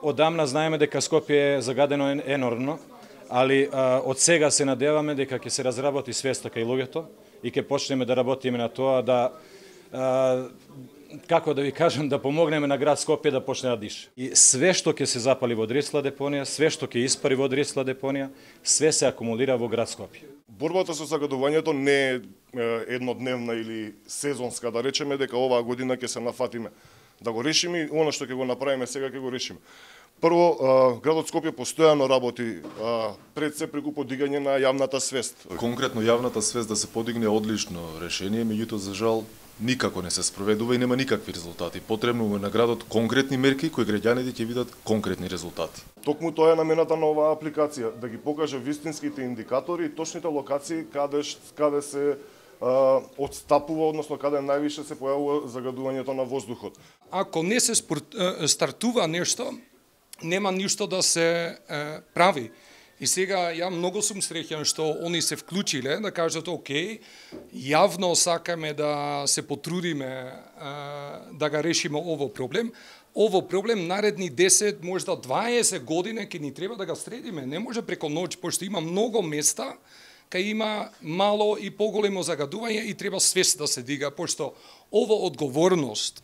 Одамна знаеме дека Скопје е загадено енормно, али од сега се надеваме дека ќе се разработи свеста кај луѓето и ќе почнеме да работиме на тоа да како да ви кажам, да помогнеме на град Скопје да почне да диша. И све што ќе се запали во Дрисла депонија, све што ќе испари во Дрисла депонија, све се акумулира во град Скопје. Борбата со загадувањето не е еднодневна или сезонска, да речеме дека оваа година ќе се нафатиме да го решиме и она што ќе го направиме сега ќе го решиме. Прво, градот Скопје постојано работи пред се преку подигање на јавната свест. Конкретно јавната свест да се подигне одлично решение, меѓутоа за жал никако не се спроведува и нема никакви резултати. Потребно е на градот конкретни мерки кои граѓаните ќе видат конкретни резултати. Токму тоа е намената на оваа апликација, да ги покаже вистинските индикатори и точните локации каде се одстапува, односно каде највише се појавува загадувањето на воздухот. Ако не се стартува нешто, нема ништо да се прави. И сега ја многу сум среќен што они се вклучиле да кажат окей, јавно сакаме да се потрудиме да го решиме ово проблем. Ово проблем наредни 10, можда 20 години ќе ни треба да го средиме. Не може преко ноќ, пошто има многу места кај има мало и поголемо загадување и треба свест да се дига, пошто ово одговорност